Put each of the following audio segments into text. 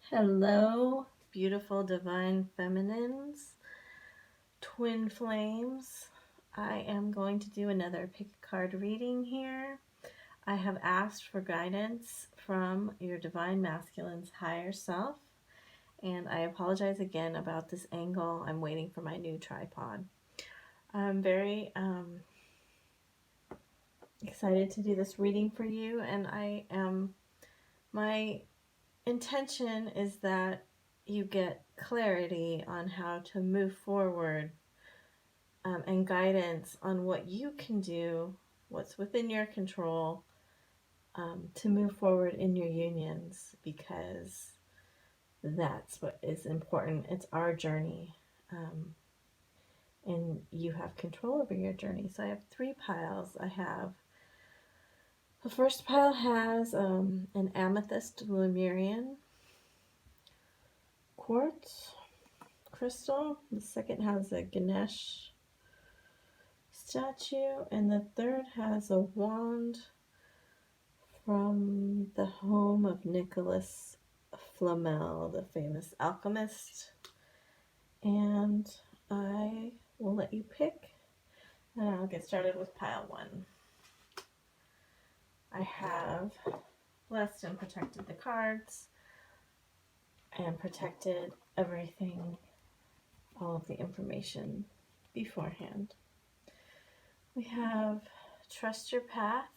Hello, beautiful divine feminines, twin flames. I am going to do another pick a card reading here. I have asked for guidance from your divine masculine's higher self, and I apologize again about this angle. I'm waiting for my new tripod. I'm very excited to do this reading for you, and my intention is that you get clarity on how to move forward and guidance on what you can do, what's within your control to move forward in your unions, because that's what is important. It's our journey, and you have control over your journey. So I have three piles. The first pile has an Amethyst Lemurian quartz crystal. The second has a Ganesh statue, and the third has a wand from the home of Nicolas Flammel, the famous alchemist. And I will let you pick, and I'll get started with pile one. I have blessed and protected the cards and protected everything, all of the information beforehand. We have Trust Your Path,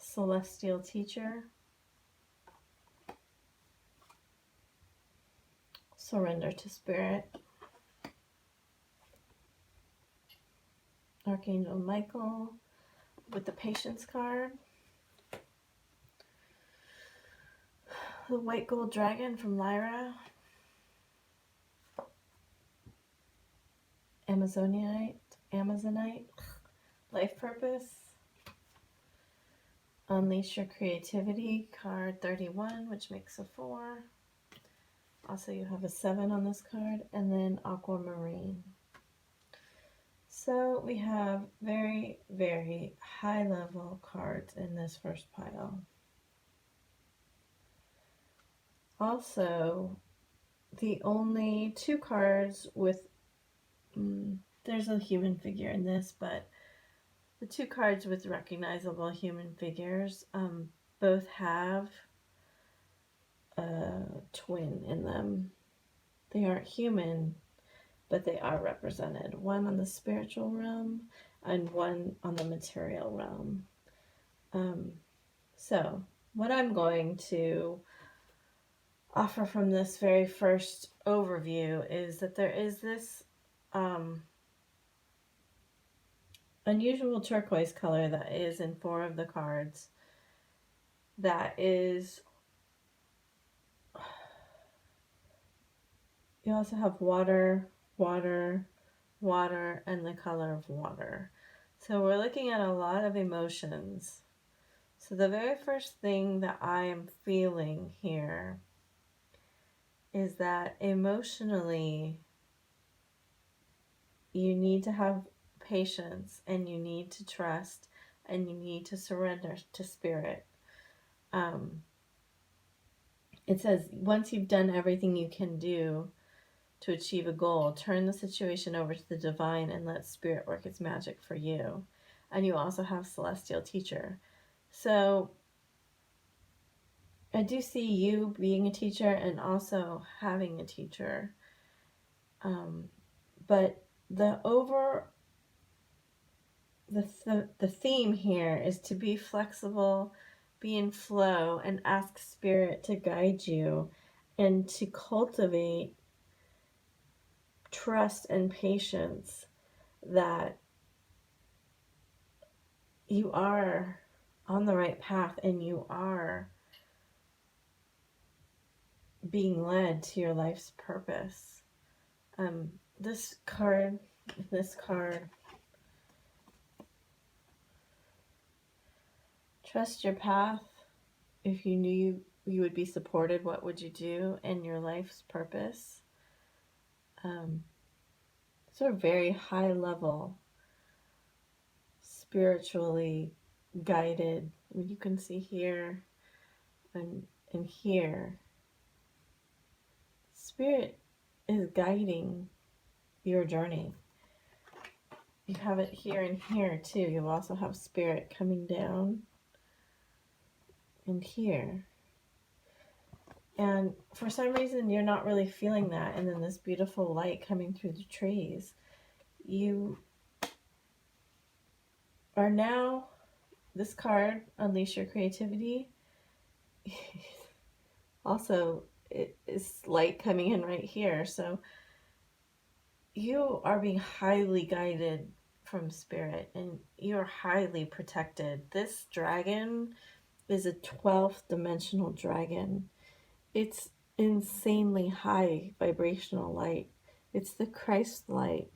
Celestial Teacher, Surrender to Spirit, Archangel Michael with the Patience card, the White Gold Dragon from Lyra, Amazonite, Life Purpose, Unleash Your Creativity, card 31, which makes a 4. Also, you have a 7 on this card, and then Aquamarine. So we have very, very high level cards in this first pile. Also, the only two cards with, there's a human figure in this, but the two cards with recognizable human figures both have a twin in them. They aren't human, but they are represented. One on the spiritual realm and one on the material realm. So what I'm going to offer from this very first overview is that there is this unusual turquoise color that is in 4 of the cards that is, you also have water, water, water, and the color of water. So we're looking at a lot of emotions. So the very first thing that I am feeling here is that emotionally you need to have patience, and you need to trust, and you need to surrender to spirit. It says once you've done everything you can do to achieve a goal, turn the situation over to the divine and let spirit work its magic for you. And you also have Celestial Teacher. So I do see you being a teacher and also having a teacher. But the theme here is to be flexible, be in flow, and ask spirit to guide you and to cultivate trust and patience that you are on the right path and you are being led to your life's purpose. This card, trust your path. If you knew you would be supported, what would you do in your life's purpose? Sort of very high level, spiritually guided. You can see here and here. Spirit is guiding your journey. You have it here and here too. You also have spirit coming down and here. And for some reason, you're not really feeling that. And then this beautiful light coming through the trees. You are now, this card, Unleash Your Creativity. Also, it is light coming in right here. So you are being highly guided from spirit and you're highly protected. This dragon is a 12th dimensional dragon. It's insanely high vibrational light. It's the Christ light.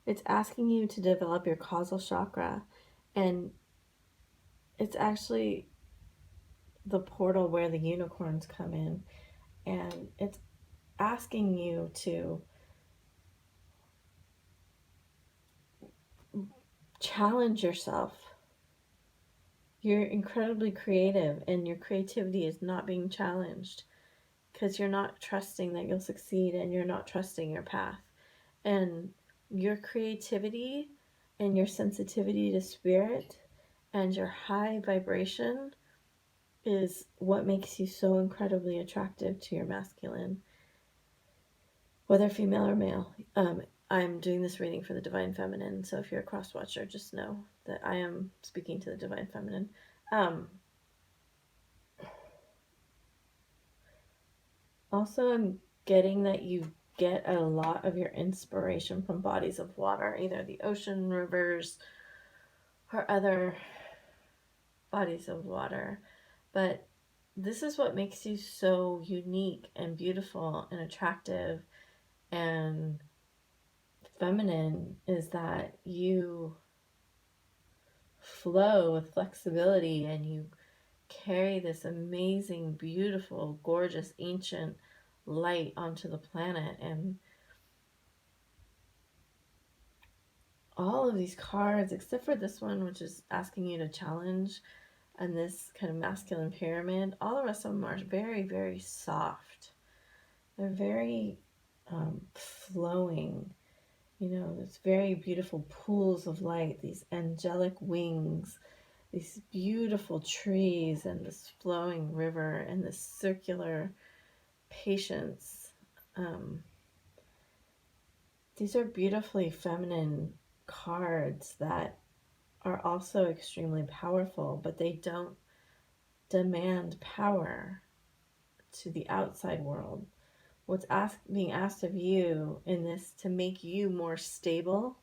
It's asking you to develop your causal chakra, and it's actually the portal where the unicorns come in, and it's asking you to challenge yourself. You're incredibly creative, and your creativity is not being challenged because you're not trusting that you'll succeed, and you're not trusting your path. And your creativity and your sensitivity to spirit and your high vibration is what makes you so incredibly attractive to your masculine, whether female or male. I'm doing this reading for the Divine Feminine, so if you're a cross watcher, just know that I am speaking to the Divine Feminine. Also, I'm getting that you get a lot of your inspiration from bodies of water, either the ocean, rivers, or other bodies of water. But this is what makes you so unique and beautiful and attractive and feminine, is that you flow with flexibility and you carry this amazing, beautiful, gorgeous, ancient light onto the planet. And all of these cards, except for this one, which is asking you to challenge, and this kind of masculine pyramid, all the rest of them are very, very soft. They're very flowing. You know, there's very beautiful pools of light, these angelic wings, these beautiful trees, and this flowing river, and this circular patience. These are beautifully feminine cards that are also extremely powerful, but they don't demand power to the outside world. What's being asked of you in this to make you more stable,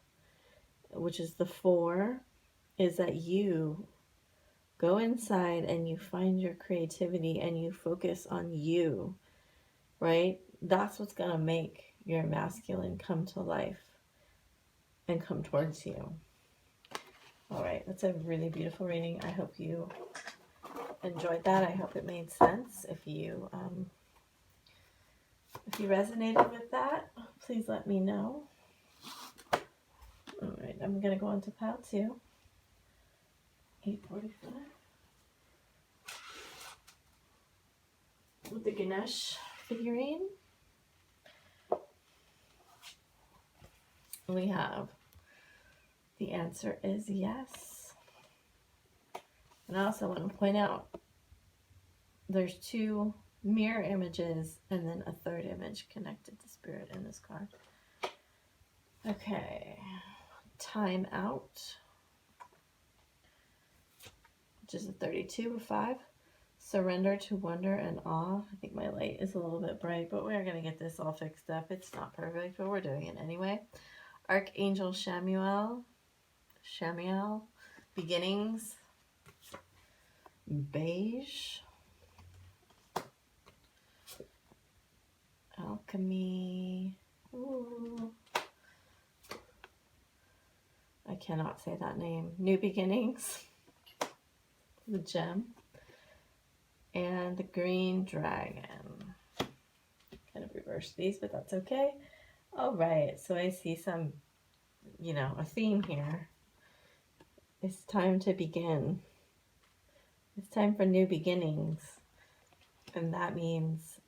which is the 4, is that you go inside and you find your creativity and you focus on you, right? That's what's going to make your masculine come to life and come towards you. All right, that's a really beautiful reading. I hope you enjoyed that. I hope it made sense. If you resonated with that, please let me know. All right, I'm going to go on to pile 2. 845. With the Ganesh figurine. We have the answer is yes. And I also want to point out there's 2 mirror images and then a 3rd image connected to spirit in this card. Okay, time out, which is a 32 of 5. Surrender to wonder and awe. I think my light is a little bit bright, but we're going to get this all fixed up. It's not perfect, but we're doing it anyway. Archangel Chamuel, beginnings, beige, alchemy, ooh, I cannot say that name, new beginnings, the gem, and the green dragon. Kind of reverse these, but that's okay. All right, so I see some, a theme here. It's time to begin. It's time for new beginnings. And that means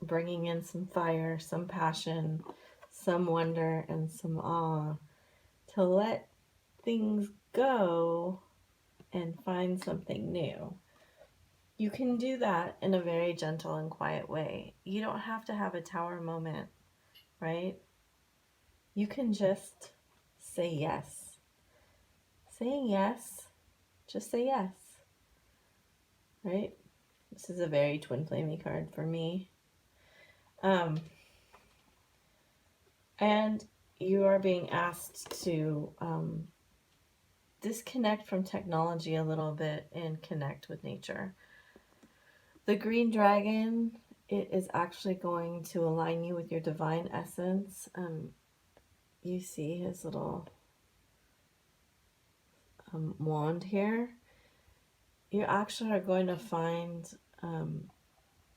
bringing in some fire, some passion, some wonder, and some awe to let things go and find something new. You can do that in a very gentle and quiet way. You don't have to have a tower moment, right? You can just say yes. Saying yes, just say yes, right? This is a very twin flamey card for me. And you are being asked to disconnect from technology a little bit and connect with nature. The green dragon, it is actually going to align you with your divine essence. You see his little wand here. You actually are going to find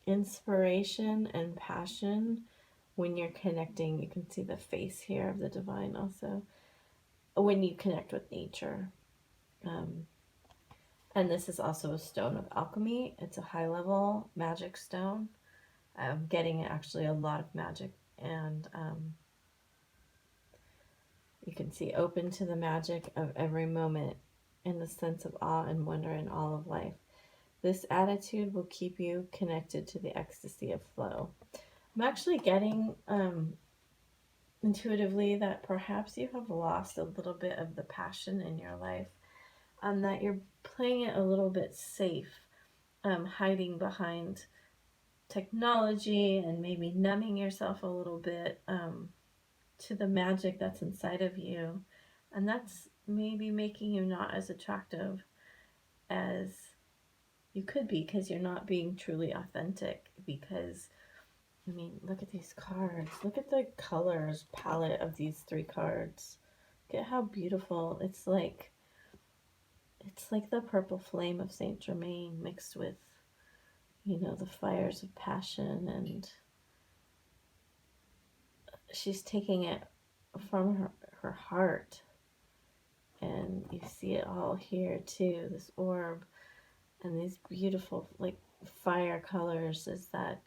inspiration and passion when you're connecting. You can see the face here of the divine also. When you connect with nature. And this is also a stone of alchemy. It's a high level magic stone. I'm getting actually a lot of magic, and you can see open to the magic of every moment in the sense of awe and wonder in all of life. This attitude will keep you connected to the ecstasy of flow. I'm actually getting intuitively that perhaps you have lost a little bit of the passion in your life, that you're playing it a little bit safe, hiding behind technology and maybe numbing yourself a little bit to the magic that's inside of you. And that's maybe making you not as attractive as you could be, because you're not being truly authentic. Because, I mean, look at these cards. Look at the colors palette of these 3 cards. Look at how beautiful. It's like the purple flame of Saint Germain mixed with, you know, the fires of passion, and she's taking it from her heart. And you see it all here too, this orb and these beautiful like fire colors, is that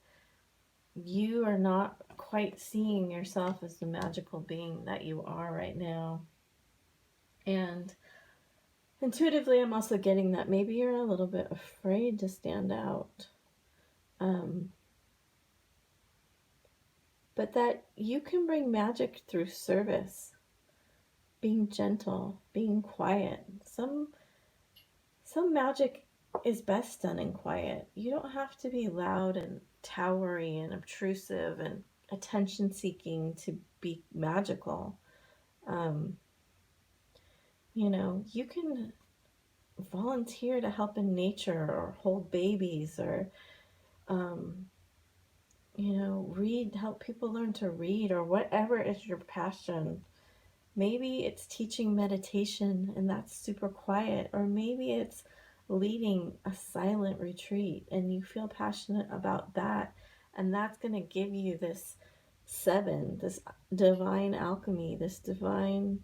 you are not quite seeing yourself as the magical being that you are right now. And intuitively, I'm also getting that maybe you're a little bit afraid to stand out. But that you can bring magic through service, being gentle, being quiet. Some magic is best done in quiet. You don't have to be loud and towery and obtrusive and attention seeking to be magical. You know, you can volunteer to help in nature or hold babies, or you know, help people learn to read, or whatever is your passion. Maybe it's teaching meditation, and that's super quiet, or maybe it's leading a silent retreat and you feel passionate about that, and that's going to give you this 7, this divine alchemy, this divine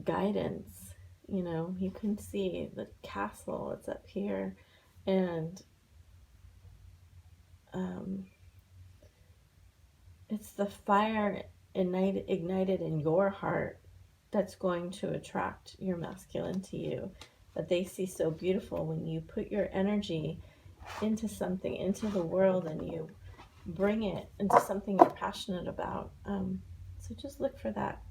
guidance. You know, you can see the castle, it's up here, and it's the fire ignited in your heart that's going to attract your masculine to you, that they see so beautiful when you put your energy into something, into the world, and you bring it into something you're passionate about. So just look for that,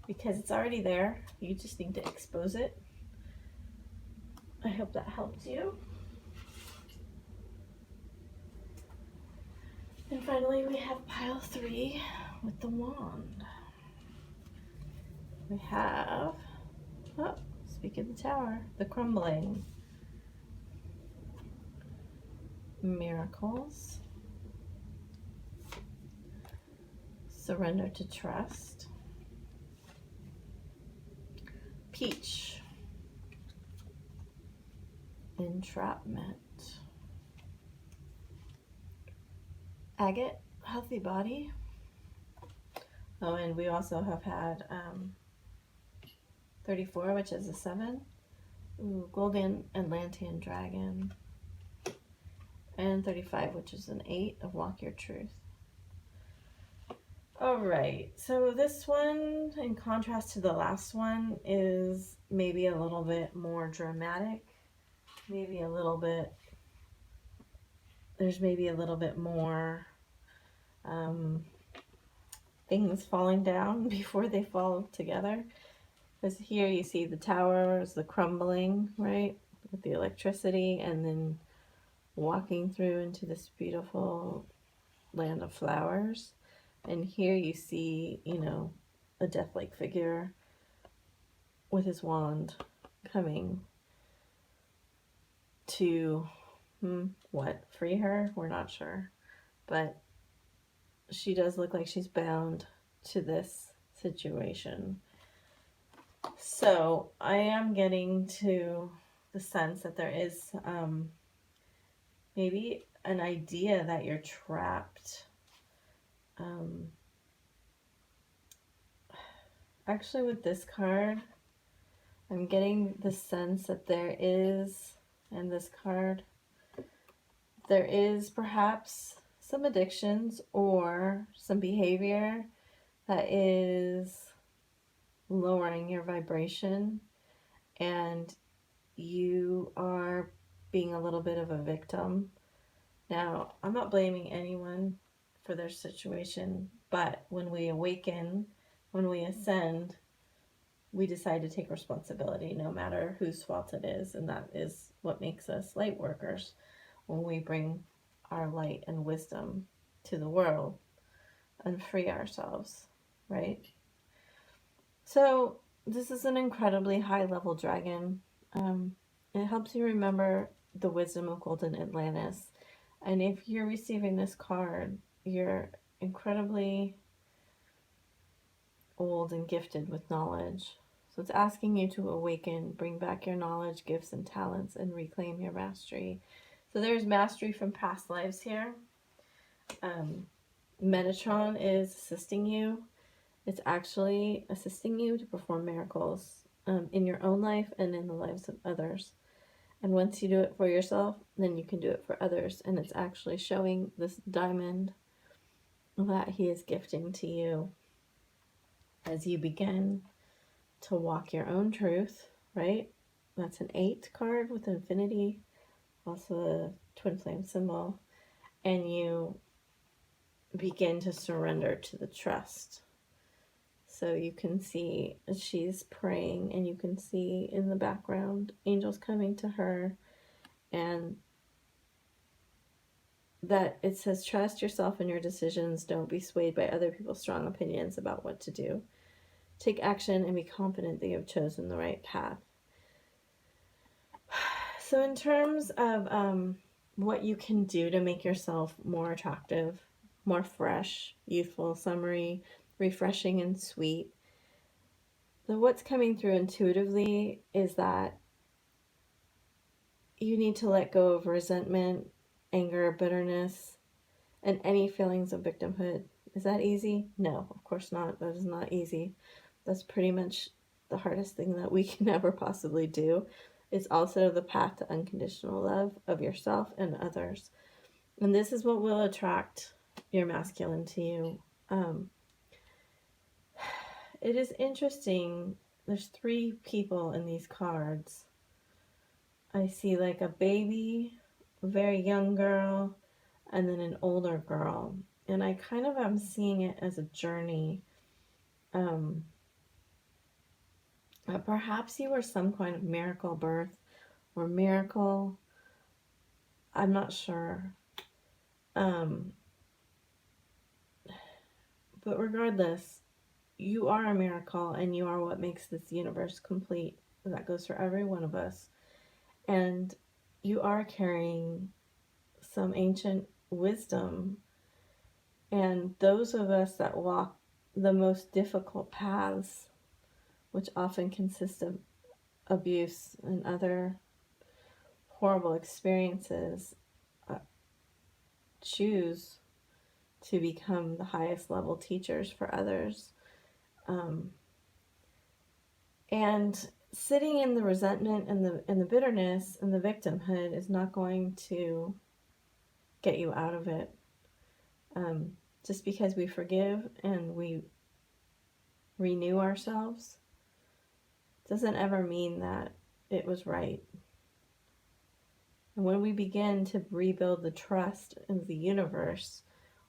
because it's already there. You just need to expose it. I hope that helped you. And finally, we have pile 3 with the wand. We have, oh, speak of the tower, the crumbling, miracles, surrender to trust, peach, entrapment, agate, healthy body. Oh, and we also have had 34, which is a 7. Ooh, Golden Atlantean Dragon. And 35, which is an 8 of Walk Your Truth. Alright, so this one, in contrast to the last one, is maybe a little bit more dramatic. Maybe a little bit, there's maybe a little bit more things falling down before they fall together. Because here you see the towers, the crumbling, right, with the electricity, and then walking through into this beautiful land of flowers. And here you see, you know, a death-like figure with his wand coming to, what, free her? We're not sure. But she does look like she's bound to this situation. So I am getting to the sense that there is maybe an idea that you're trapped. Actually, with this card, I'm getting the sense that there is, and this card, there is perhaps some addictions or some behavior that is lowering your vibration, and you are being a little bit of a victim. Now, I'm not blaming anyone for their situation, but when we awaken, when we ascend, we decide to take responsibility no matter whose fault it is, and that is what makes us light workers, when we bring our light and wisdom to the world and free ourselves, right? So this is an incredibly high level dragon. It helps you remember the wisdom of Golden Atlantis. And if you're receiving this card, you're incredibly old and gifted with knowledge. So it's asking you to awaken, bring back your knowledge, gifts, and talents, and reclaim your mastery. So there's mastery from past lives here. Metatron is assisting you. It's actually assisting you to perform miracles in your own life and in the lives of others. And once you do it for yourself, then you can do it for others. And it's actually showing this diamond that he is gifting to you as you begin to walk your own truth, right? That's an 8 card with infinity, also a twin flame symbol. And you begin to surrender to the trust. So you can see she's praying, and you can see in the background angels coming to her, and that it says, trust yourself in your decisions. Don't be swayed by other people's strong opinions about what to do. Take action and be confident that you have chosen the right path. So in terms of what you can do to make yourself more attractive, more fresh, youthful, summery, refreshing, and sweet, what's coming through intuitively is that you need to let go of resentment, anger, bitterness, and any feelings of victimhood. Is that easy? No, of course not. That is not easy. That's pretty much the hardest thing that we can ever possibly do. It's also the path to unconditional love of yourself and others. And this is what will attract your masculine to you. It is interesting. There's 3 people in these cards. I see like a baby, a very young girl, and then an older girl. And I kind of am seeing it as a journey. Perhaps you were some kind of miracle birth or miracle. I'm not sure. But regardless, you are a miracle, and you are what makes this universe complete. That goes for every one of us. And you are carrying some ancient wisdom. And those of us that walk the most difficult paths, which often consist of abuse and other horrible experiences, choose to become the highest level teachers for others. And sitting in the resentment and the bitterness and the victimhood is not going to get you out of it. Just because we forgive and we renew ourselves doesn't ever mean that it was right. And when we begin to rebuild the trust in the universe,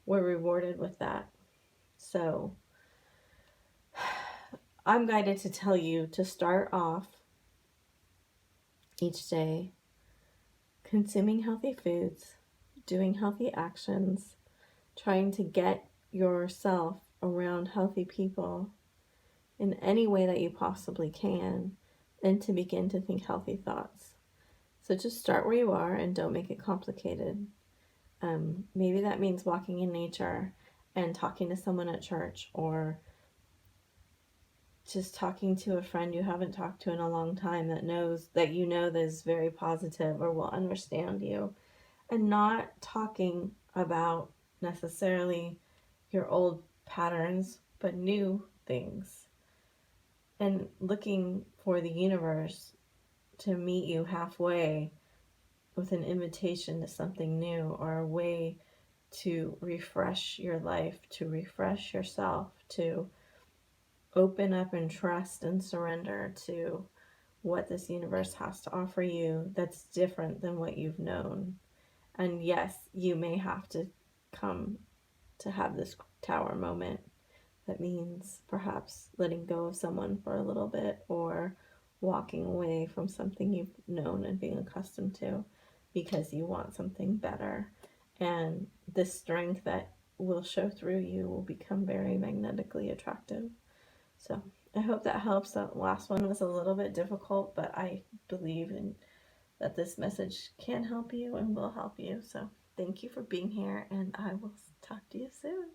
we're rewarded with that. So I'm guided to tell you to start off each day consuming healthy foods, doing healthy actions, trying to get yourself around healthy people in any way that you possibly can, and to begin to think healthy thoughts. So just start where you are and don't make it complicated. Maybe that means walking in nature and talking to someone at church, or just talking to a friend you haven't talked to in a long time that knows that that is very positive or will understand you, and not talking about necessarily your old patterns but new things, and looking for the universe to meet you halfway with an invitation to something new, or a way to refresh your life, to refresh yourself, to open up and trust and surrender to what this universe has to offer you that's different than what you've known. And yes, you may have to come to have this tower moment. That means perhaps letting go of someone for a little bit, or walking away from something you've known and being accustomed to, because you want something better. And this strength that will show through you will become very magnetically attractive. So I hope that helps. That last one was a little bit difficult, but I believe in that this message can help you and will help you. So thank you for being here, and I will talk to you soon.